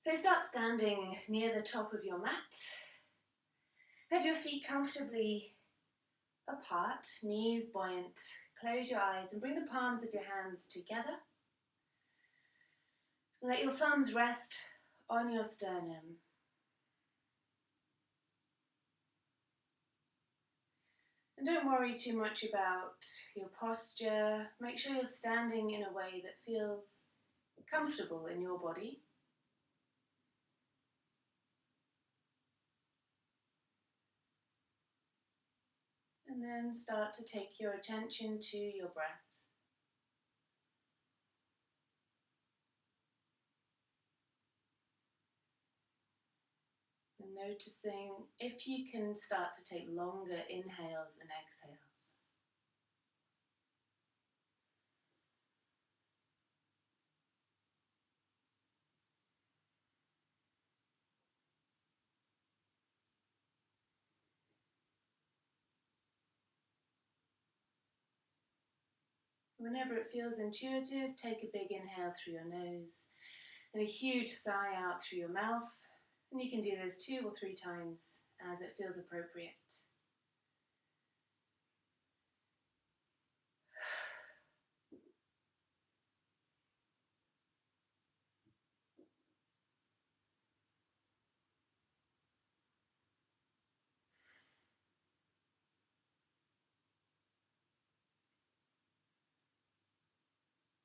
So start standing near the top of your mat. Have your feet comfortably apart, knees buoyant. Close your eyes and bring the palms of your hands together. Let your thumbs rest on your sternum. And don't worry too much about your posture. Make sure you're standing in a way that feels comfortable in your body. And then start to take your attention to your breath. And noticing if you can start to take longer inhales and exhales. Whenever it feels intuitive, take a big inhale through your nose and a huge sigh out through your mouth. And you can do this 2 or 3 times as it feels appropriate.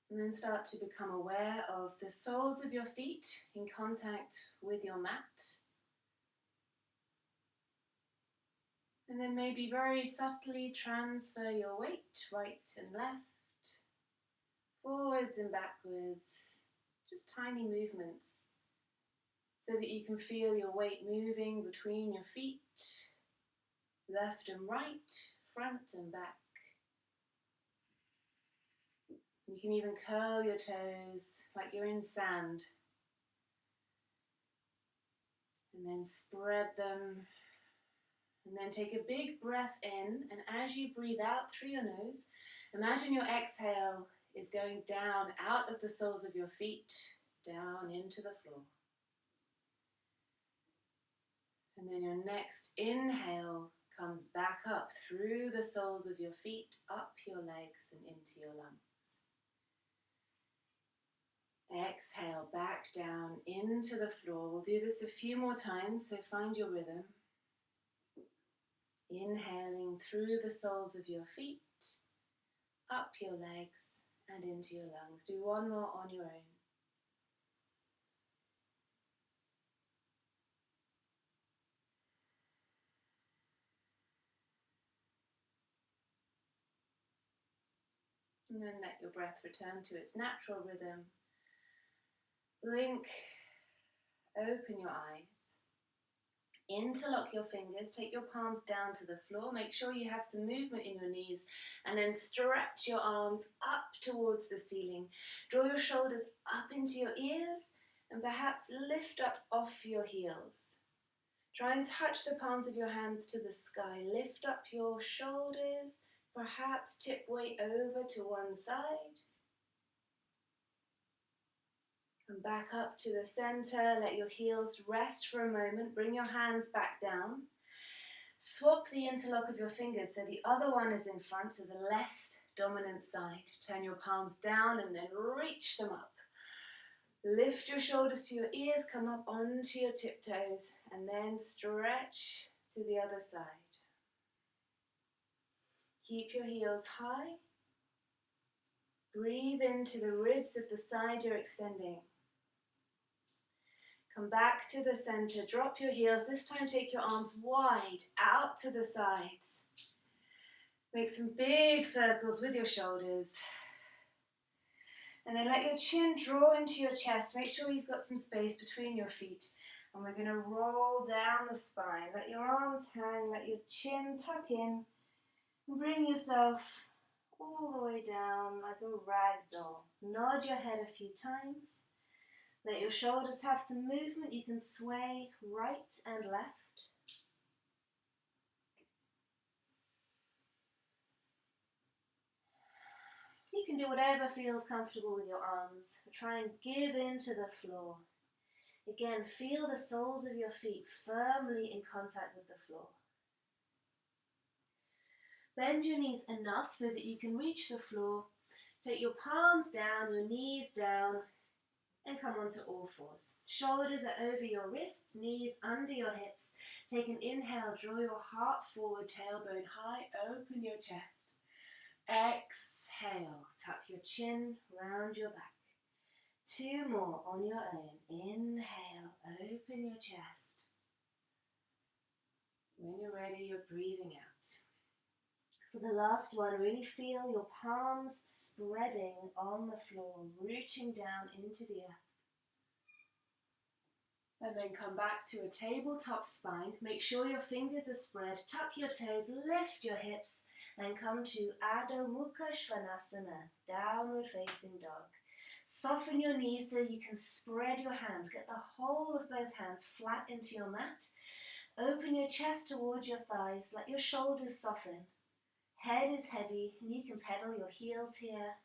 And then start to become aware of the soles of your feet in contact with your mat. And then maybe very subtly transfer your weight right and left, forwards and backwards, just tiny movements so that you can feel your weight moving between your feet, left and right, front and back. You can even curl your toes like you're in sand. And then spread them. And then take a big breath in. And as you breathe out through your nose, imagine your exhale is going down out of the soles of your feet, down into the floor. And then your next inhale comes back up through the soles of your feet, up your legs and into your lungs. Exhale back down into the floor. We'll do this a few more times, so find your rhythm. Inhaling through the soles of your feet, up your legs and into your lungs. Do one more on your own. And then let your breath return to its natural rhythm. Blink, open your eyes. Interlock your fingers, take your palms down to the floor, make sure you have some movement in your knees, and then stretch your arms up towards the ceiling. Draw your shoulders up into your ears and perhaps lift up off your heels. Try and touch the palms of your hands to the sky. Lift up your shoulders, perhaps tip weight over to one side. And back up to the center, let your heels rest for a moment, bring your hands back down. Swap the interlock of your fingers so the other one is in front, so the less dominant side. Turn your palms down and then reach them up. Lift your shoulders to your ears, come up onto your tiptoes, and then stretch to the other side. Keep your heels high. Breathe into the ribs of the side you're extending. Come back to the center, drop your heels. This time take your arms wide out to the sides. Make some big circles with your shoulders. And then let your chin draw into your chest. Make sure you've got some space between your feet. And we're going to roll down the spine. Let your arms hang, let your chin tuck in. And bring yourself all the way down like a rag doll. Nod your head a few times. Let your shoulders have some movement. You can sway right and left. You can do whatever feels comfortable with your arms. Try and give in to the floor. Again, feel the soles of your feet firmly in contact with the floor. Bend your knees enough so that you can reach the floor. Take your palms down, your knees down, and come onto all fours. Shoulders are over your wrists, knees under your hips. Take an inhale, draw your heart forward, tailbone high, open your chest. Exhale, tuck your chin round your back. 2 more on your own. Inhale, open your chest. When you're ready, you're breathing out. For the last one, really feel your palms spreading on the floor, rooting down into the earth. And then come back to a tabletop spine. Make sure your fingers are spread. Tuck your toes, lift your hips, and come to Adho Mukha Svanasana, downward facing dog. Soften your knees so you can spread your hands. Get the whole of both hands flat into your mat. Open your chest towards your thighs. Let your shoulders soften. Head is heavy, and you can pedal your heels here.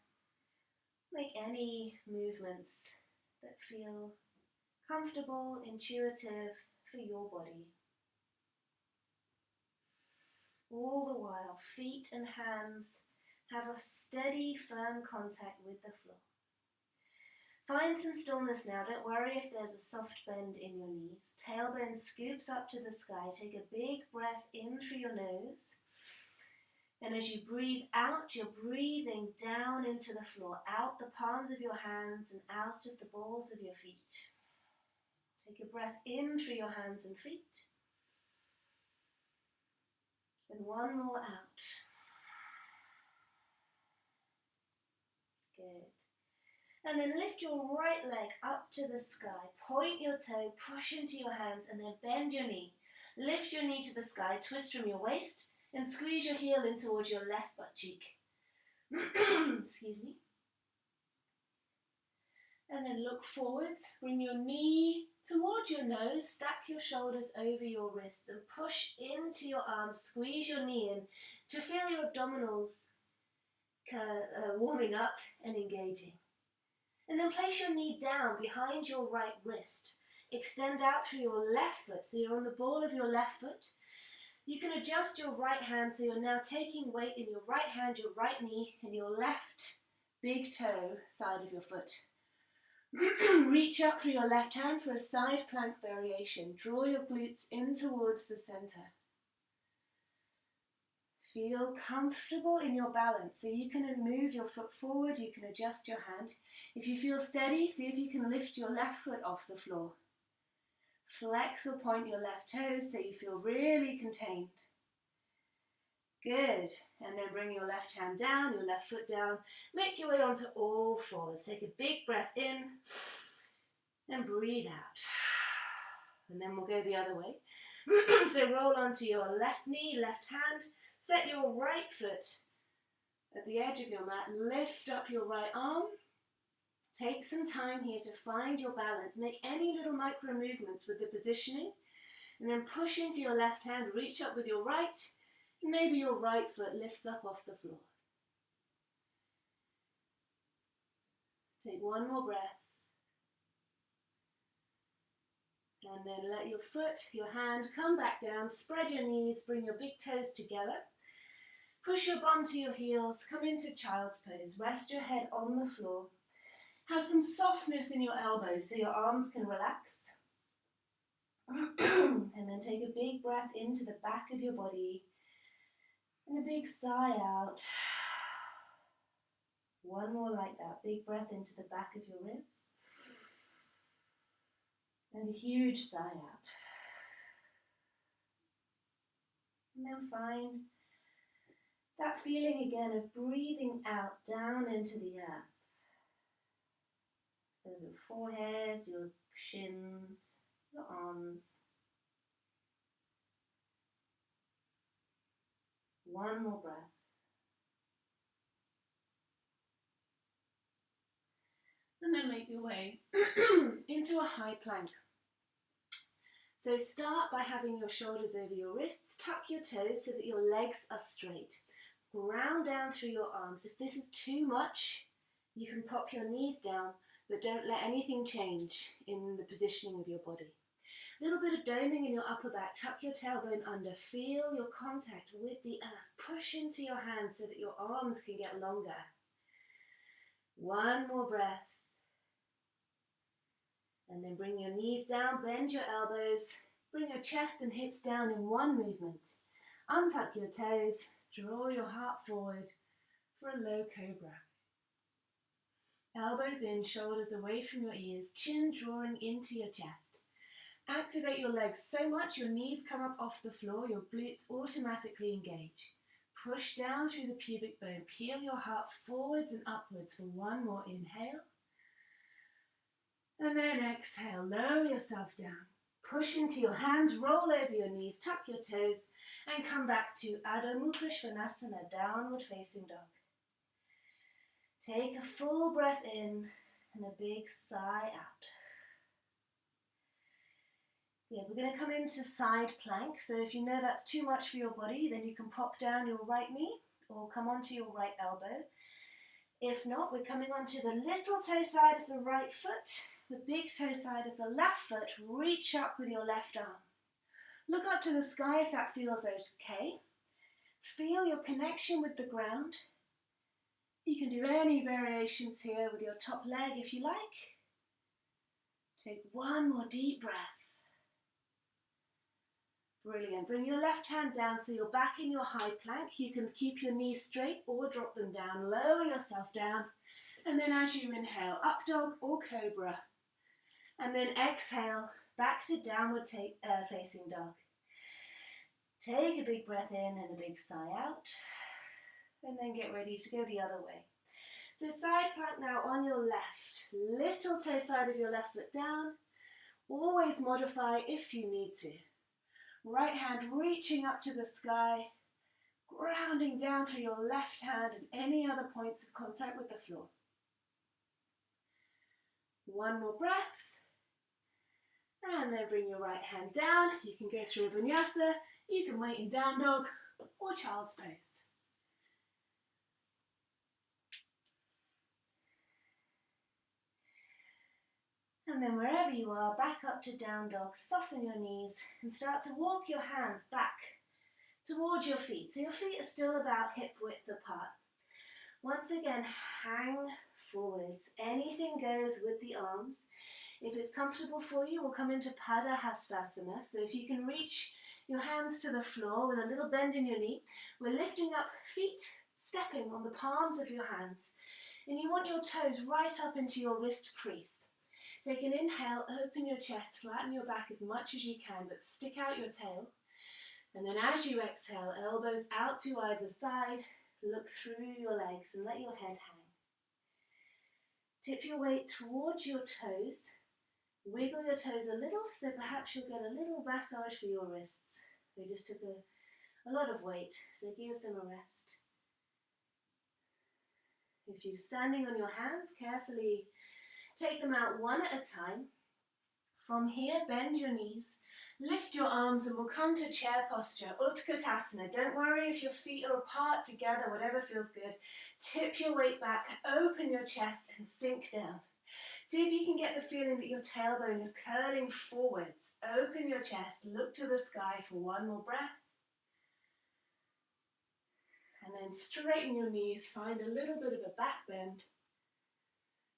Make any movements that feel comfortable, intuitive for your body. All the while, feet and hands have a steady, firm contact with the floor. Find some stillness now. Don't worry if there's a soft bend in your knees. Tailbone scoops up to the sky. Take a big breath in through your nose. And as you breathe out, you're breathing down into the floor, out the palms of your hands and out of the balls of your feet. Take a breath in through your hands and feet. And one more out. Good. And then lift your right leg up to the sky. Point your toe, push into your hands, and then bend your knee. Lift your knee to the sky, twist from your waist, and squeeze your heel in towards your left butt cheek. Excuse me. And then look forwards. Bring your knee towards your nose. Stack your shoulders over your wrists and push into your arms. Squeeze your knee in to feel your abdominals warming up and engaging. And then place your knee down behind your right wrist. Extend out through your left foot, so you're on the ball of your left foot. You can adjust your right hand, so you're now taking weight in your right hand, your right knee, and your left big toe side of your foot. Reach up through your left hand for a side plank variation. Draw your glutes in towards the center. Feel comfortable in your balance, so you can move your foot forward, you can adjust your hand. If you feel steady, see if you can lift your left foot off the floor. Flex or point your left toes so you feel really contained. Good. And then bring your left hand down, your left foot down. Make your way onto all fours. Take a big breath in and breathe out. And then we'll go the other way. So roll onto your left knee, left hand. Set your right foot at the edge of your mat. Lift up your right arm. Take some time here to find your balance. Make any little micro movements with the positioning. And then push into your left hand. Reach up with your right. And maybe your right foot lifts up off the floor. Take one more breath. And then let your foot, your hand come back down. Spread your knees. Bring your big toes together. Push your bum to your heels. Come into child's pose. Rest your head on the floor. Have some softness in your elbows so your arms can relax. And then take a big breath into the back of your body. And a big sigh out. One more like that. Big breath into the back of your ribs. And a huge sigh out. And then find that feeling again of breathing out down into the earth. So your forehead, your shins, your arms. One more breath. And then make your way into a high plank. So start by having your shoulders over your wrists. Tuck your toes so that your legs are straight. Ground down through your arms. If this is too much, you can pop your knees down. but don't let anything change in the positioning of your body. A little bit of doming in your upper back. Tuck your tailbone under. Feel your contact with the earth. Push into your hands so that your arms can get longer. One more breath. And then bring your knees down, bend your elbows, bring your chest and hips down in one movement. Untuck your toes, draw your heart forward for a low cobra. Elbows in, shoulders away from your ears, chin drawing into your chest. Activate your legs so much your knees come up off the floor, your glutes automatically engage. Push down through the pubic bone, peel your heart forwards and upwards for one more inhale. And then exhale, lower yourself down. Push into your hands, roll over your knees, tuck your toes, and come back to Adho Mukha Svanasana, downward facing dog. Take a full breath in and a big sigh out. Yeah, we're going to come into side plank. So if you know that's too much for your body, then you can pop down your right knee or come onto your right elbow. If not, we're coming onto the little toe side of the right foot, the big toe side of the left foot. Reach up with your left arm. Look up to the sky if that feels okay. Feel your connection with the ground. You can do any variations here with your top leg if you like. Take one more deep breath. Brilliant. Bring your left hand down so you're back in your high plank. You can keep your knees straight or drop them down. Lower yourself down. And then as you inhale, up dog or cobra. And then exhale, back to downward facing dog. Take a big breath in and a big sigh out. And then get ready to go the other way. So side plank now on your left. Little toe side of your left foot down. Always modify if you need to. Right hand reaching up to the sky, grounding down through your left hand and any other points of contact with the floor. One more breath. And then bring your right hand down. You can go through a vinyasa, you can wait in down dog or child's pose. And then wherever you are, back up to down dog, soften your knees and start to walk your hands back towards your feet. So your feet are still about hip width apart. Once again, hang forwards. Anything goes with the arms. If it's comfortable for you, we'll come into Padahastasana. So if you can reach your hands to the floor with a little bend in your knee, we're lifting up feet, stepping on the palms of your hands. And you want your toes right up into your wrist crease. Take an inhale, open your chest, flatten your back as much as you can, but stick out your tail. And then as you exhale, elbows out to either side, look through your legs and let your head hang. Tip your weight towards your toes, wiggle your toes a little, so perhaps you'll get a little massage for your wrists. They just took a lot of weight, so give them a rest. If you're standing on your hands, carefully take them out one at a time. From here, bend your knees, lift your arms, and we'll come to chair posture, Utkatasana. Don't worry if your feet are apart together, whatever feels good. Tip your weight back, open your chest, and sink down. See if you can get the feeling that your tailbone is curling forwards. Open your chest, look to the sky for one more breath. And then straighten your knees, find a little bit of a back bend.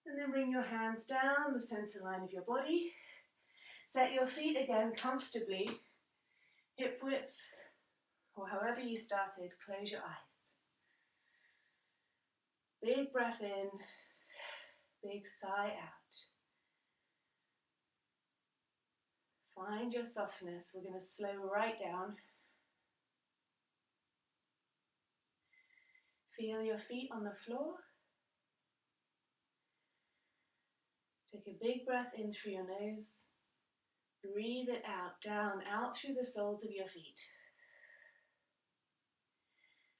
And then bring your hands down the center line of your body. Set your feet again comfortably, hip width, or however you started, close your eyes. Big breath in, big sigh out. Find your softness. We're going to slow right down. Feel your feet on the floor. Take a big breath in through your nose. Breathe it out, down, out through the soles of your feet.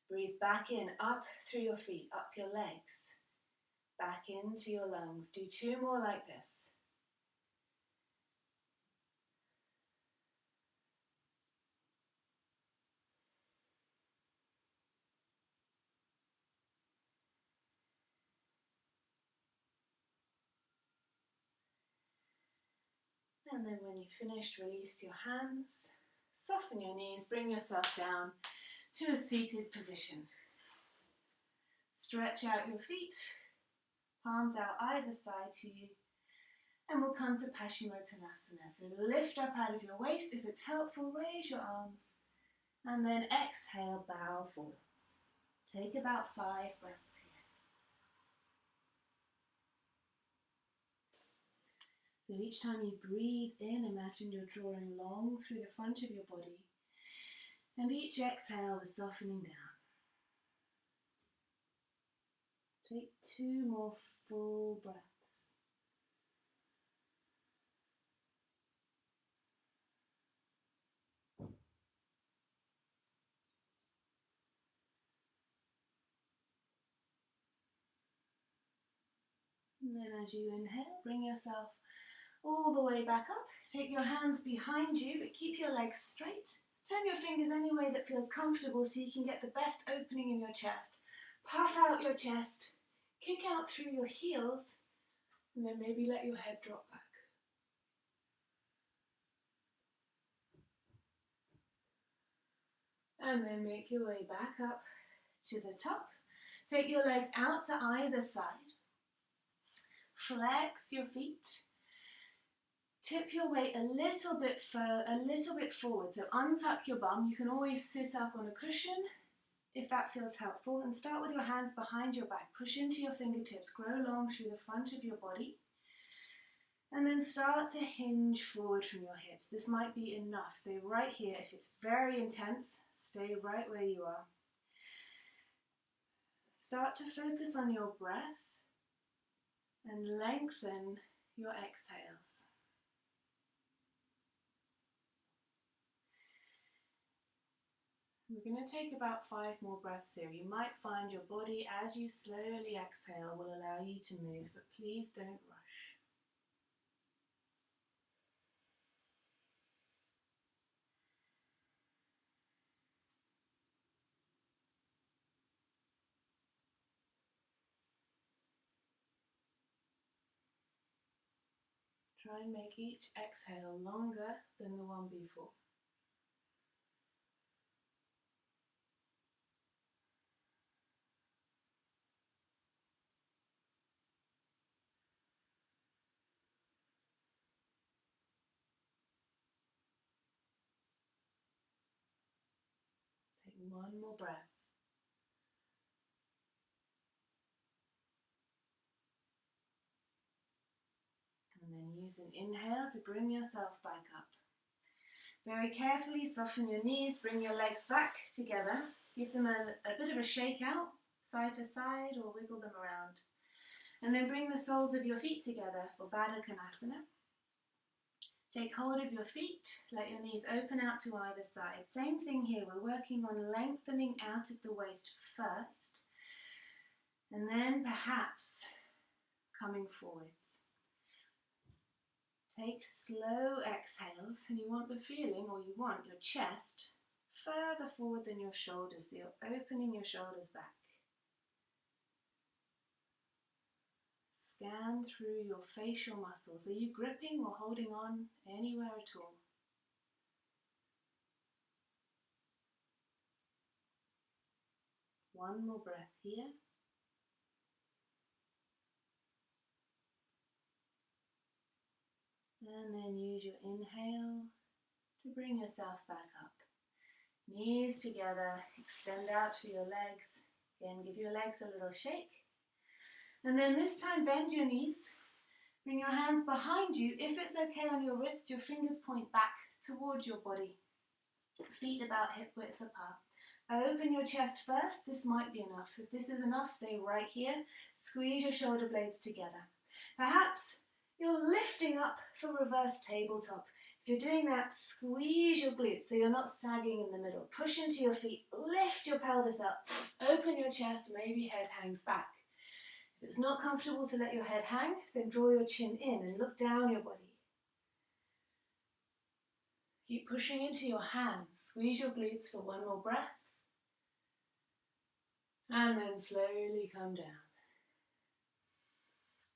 Breathe back in, up through your feet, up your legs, back into your lungs. Do 2 more like this. And then when you've finished, release your hands, soften your knees, bring yourself down to a seated position. Stretch out your feet, palms out either side to you, and we'll come to Paschimottanasana. So lift up out of your waist. If it's helpful, raise your arms, and then exhale, bow forwards. Take about 5 breaths here. So each time you breathe in, imagine you're drawing long through the front of your body, and each exhale is softening down. Take 2 more full breaths. And then as you inhale, bring yourself all the way back up. Take your hands behind you, but keep your legs straight. Turn your fingers any way that feels comfortable so you can get the best opening in your chest. Puff out your chest, kick out through your heels, and then maybe let your head drop back. And then make your way back up to the top. Take your legs out to either side. Flex your feet. Tip your weight a little bit forward. So untuck your bum. You can always sit up on a cushion if that feels helpful. And start with your hands behind your back. Push into your fingertips. Grow long through the front of your body. And then start to hinge forward from your hips. This might be enough. Stay right here. If it's very intense, stay right where you are. Start to focus on your breath and lengthen your exhales. We're going to take about 5 more breaths here. You might find your body, as you slowly exhale, will allow you to move, but please don't rush. Try and make each exhale longer than the one before. Take 1 more breath. And then use an inhale to bring yourself back up. Very carefully soften your knees, bring your legs back together. Give them a bit of a shake out, side to side, or wiggle them around. And then bring the soles of your feet together for Baddha Konasana. Take hold of your feet, let your knees open out to either side. Same thing here, we're working on lengthening out of the waist first, and then perhaps coming forwards. Take slow exhales, and you want the feeling, or you want your chest further forward than your shoulders, so you're opening your shoulders back. Scan through your facial muscles. Are you gripping or holding on anywhere at all? One more breath here. And then use your inhale to bring yourself back up. Knees together, extend out through your legs. Again, give your legs a little shake. And then this time bend your knees. Bring your hands behind you. If it's okay on your wrists, your fingers point back towards your body. Feet about hip width apart. Open your chest first. This might be enough. If this is enough, stay right here. Squeeze your shoulder blades together. Perhaps you're lifting up for reverse tabletop. If you're doing that, squeeze your glutes so you're not sagging in the middle. Push into your feet, lift your pelvis up, open your chest, maybe head hangs back. If it's not comfortable to let your head hang, then draw your chin in and look down your body. Keep pushing into your hands, squeeze your glutes for 1 more breath, and then slowly come down.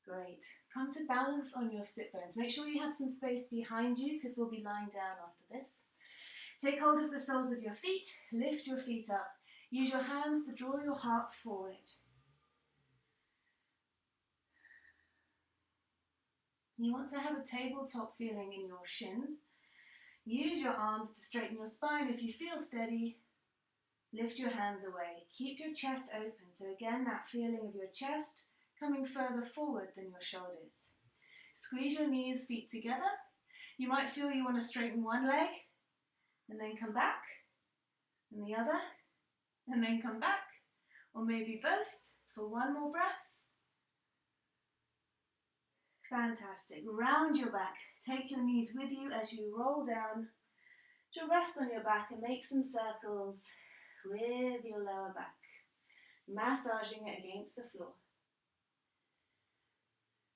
Great. Come to balance on your sit bones. Make sure you have some space behind you because we'll be lying down after this. Take hold of the soles of your feet. Lift your feet up. Use your hands to draw your heart forward. You want to have a tabletop feeling in your shins. Use your arms to straighten your spine. If you feel steady, lift your hands away. Keep your chest open. So again, that feeling of your chest coming further forward than your shoulders. Squeeze your knees, feet together. You might feel you want to straighten one leg and then come back, and the other, and then come back, or maybe both for one more breath. Fantastic. Round your back. Take your knees with you as you roll down to rest on your back and make some circles with your lower back, massaging it against the floor.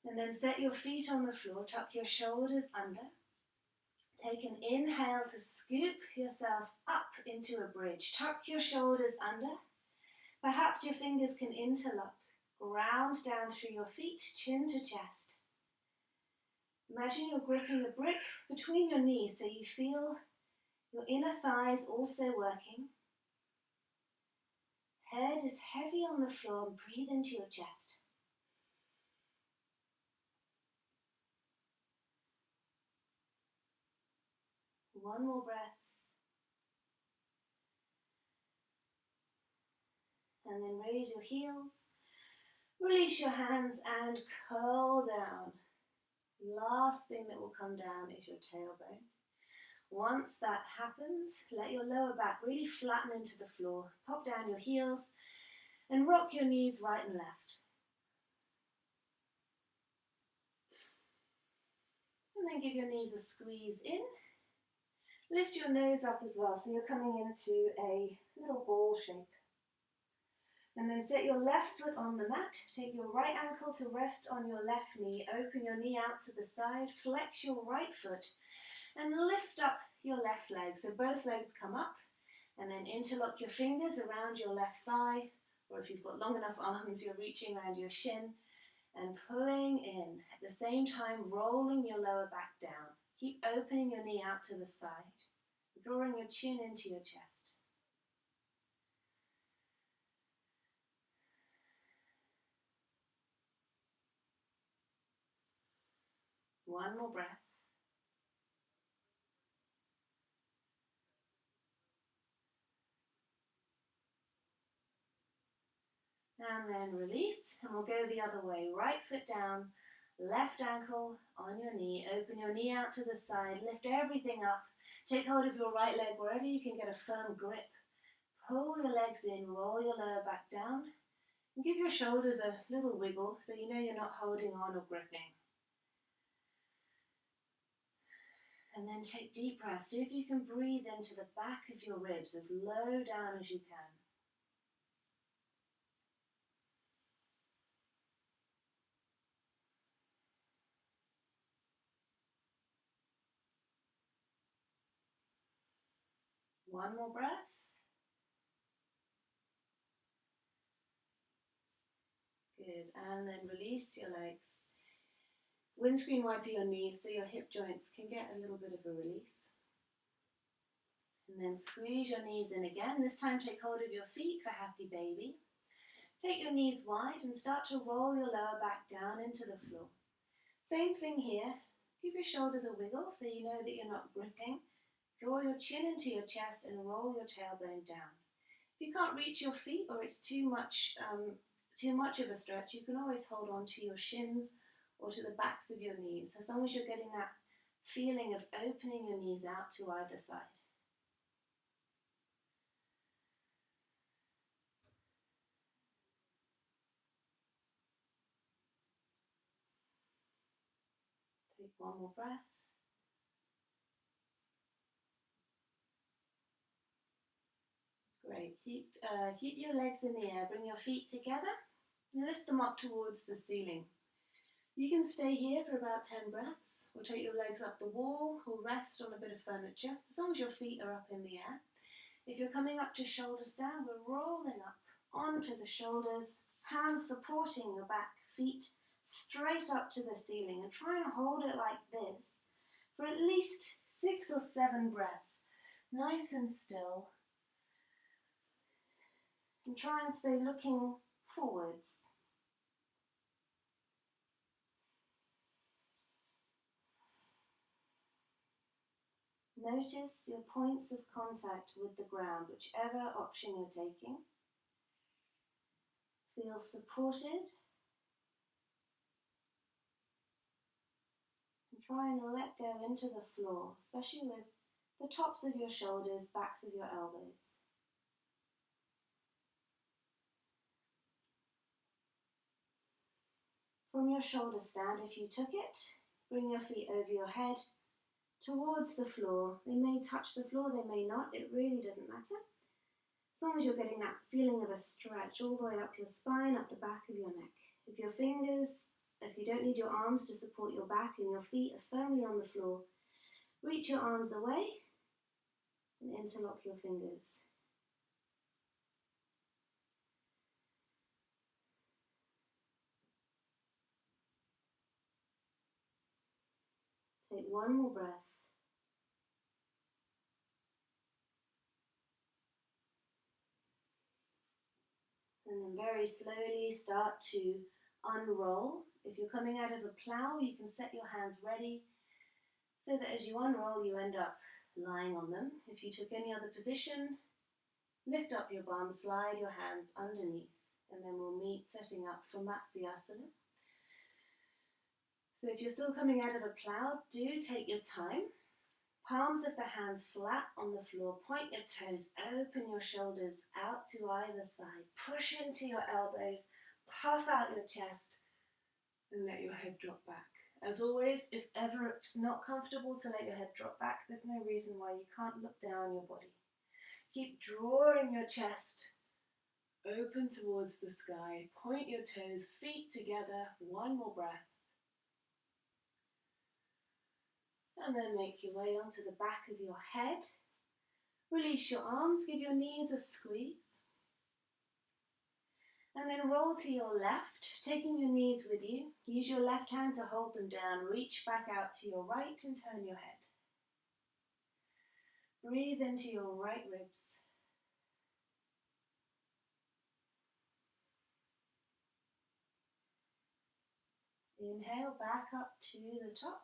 And then set your feet on the floor, tuck your shoulders under. Take an inhale to scoop yourself up into a bridge. Tuck your shoulders under. Perhaps your fingers can interlock. Ground down through your feet, chin to chest. Imagine you're gripping a brick between your knees so you feel your inner thighs also working. Head is heavy on the floor and breathe into your chest. One more breath. And then raise your heels. Release your hands and curl down. Last thing that will come down is your tailbone. Once that happens, let your lower back really flatten into the floor. Pop down your heels and rock your knees right and left. And then give your knees a squeeze in. Lift your nose up as well, so you're coming into a little ball shape. And then set your left foot on the mat. Take your right ankle to rest on your left knee. Open your knee out to the side. Flex your right foot and lift up your left leg. So both legs come up, and then interlock your fingers around your left thigh, or if you've got long enough arms, you're reaching around your shin and pulling in. At the same time, rolling your lower back down. Keep opening your knee out to the side, drawing your chin into your chest. One more breath. And then release, and we'll go the other way. Right foot down, left ankle on your knee. Open your knee out to the side, lift everything up. Take hold of your right leg wherever you can get a firm grip. Pull your legs in, roll your lower back down, and give your shoulders a little wiggle so you know you're not holding on or gripping. And then take deep breaths. See if you can breathe into the back of your ribs as low down as you can. One more breath. Good. And then release your legs. Windscreen wiper your knees so your hip joints can get a little bit of a release. And then squeeze your knees in again. This time take hold of your feet for happy baby. Take your knees wide and start to roll your lower back down into the floor. Same thing here. Give your shoulders a wiggle so you know that you're not gripping. Draw your chin into your chest and roll your tailbone down. If you can't reach your feet or it's too much of a stretch, you can always hold on to your shins or to the backs of your knees, as long as you're getting that feeling of opening your knees out to either side. Take one more breath. Great. Keep your legs in the air. Bring your feet together and lift them up towards the ceiling. You can stay here for about 10 breaths, or take your legs up the wall, or rest on a bit of furniture, as long as your feet are up in the air. If you're coming up to shoulder stand, we're rolling up onto the shoulders, hands supporting your back, feet straight up to the ceiling, and try and hold it like this for at least 6 or 7 breaths, nice and still. And try and stay looking forwards. Notice your points of contact with the ground, whichever option you're taking. Feel supported. And try and let go into the floor, especially with the tops of your shoulders, backs of your elbows. From your shoulder stand, if you took it, bring your feet over your head towards the floor. They may touch the floor, they may not, it really doesn't matter. As long as you're getting that feeling of a stretch all the way up your spine, up the back of your neck. If you don't need your arms to support your back and your feet are firmly on the floor, reach your arms away and interlock your fingers. Take one more breath. And then very slowly start to unroll. If you're coming out of a plow, you can set your hands ready so that as you unroll, you end up lying on them. If you took any other position, lift up your bum, slide your hands underneath, and then we'll meet setting up for Matsyasana. So if you're still coming out of a plow, do take your time. Palms of the hands flat on the floor, point your toes, open your shoulders out to either side, push into your elbows, puff out your chest, and let your head drop back. As always, if ever it's not comfortable to let your head drop back, there's no reason why you can't look down your body. Keep drawing your chest open towards the sky, point your toes, feet together, one more breath. And then make your way onto the back of your head. Release your arms, give your knees a squeeze. And then roll to your left, taking your knees with you. Use your left hand to hold them down. Reach back out to your right and turn your head. Breathe into your right ribs. Inhale back up to the top.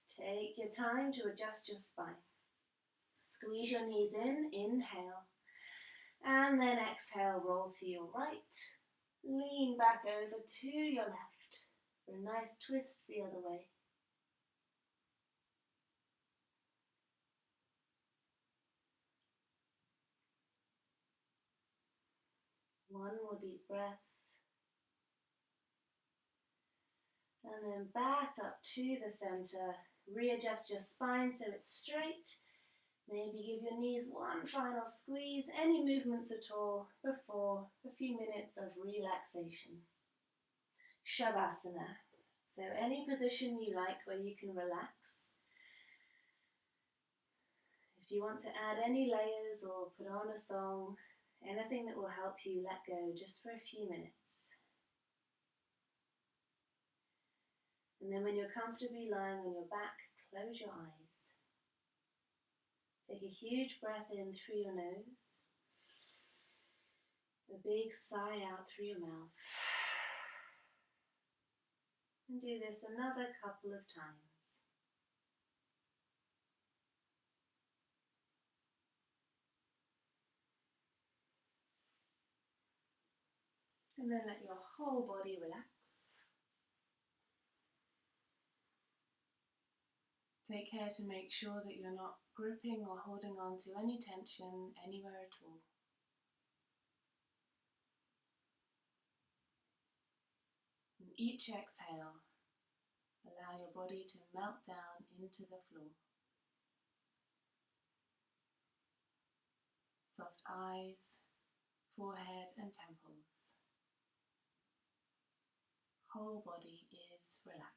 Take your time to adjust your spine. Squeeze your knees in, inhale. And then exhale, roll to your right. Lean back over to your left for a nice twist the other way. One more deep breath. And then back up to the center. Readjust your spine so it's straight. Maybe give your knees one final squeeze. Any movements at all before a few minutes of relaxation. Shavasana. So any position you like where you can relax. If you want to add any layers or put on a song, anything that will help you let go just for a few minutes. And then when you're comfortably lying on your back, close your eyes. Take a huge breath in through your nose. A big sigh out through your mouth. And do this another couple of times. And then let your whole body relax. Take care to make sure that you're not gripping or holding on to any tension anywhere at all. And each exhale, allow your body to melt down into the floor. Soft eyes, forehead and temples. Whole body is relaxed.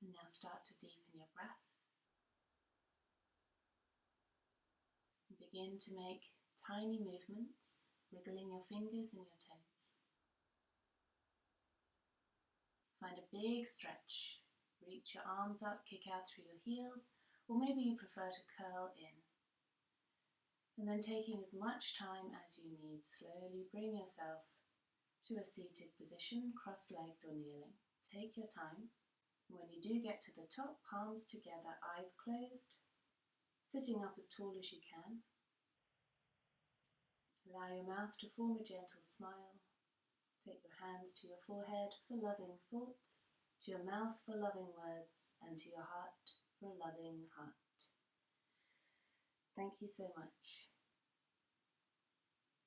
And now start to deepen your breath. And begin to make tiny movements, wiggling your fingers and your toes. Find a big stretch. Reach your arms up, kick out through your heels, or maybe you prefer to curl in. And then taking as much time as you need, slowly bring yourself to a seated position, cross-legged or kneeling. Take your time. When you do get to the top, palms together, eyes closed, sitting up as tall as you can. Allow your mouth to form a gentle smile. Take your hands to your forehead for loving thoughts, to your mouth for loving words, and to your heart for a loving heart. Thank you so much.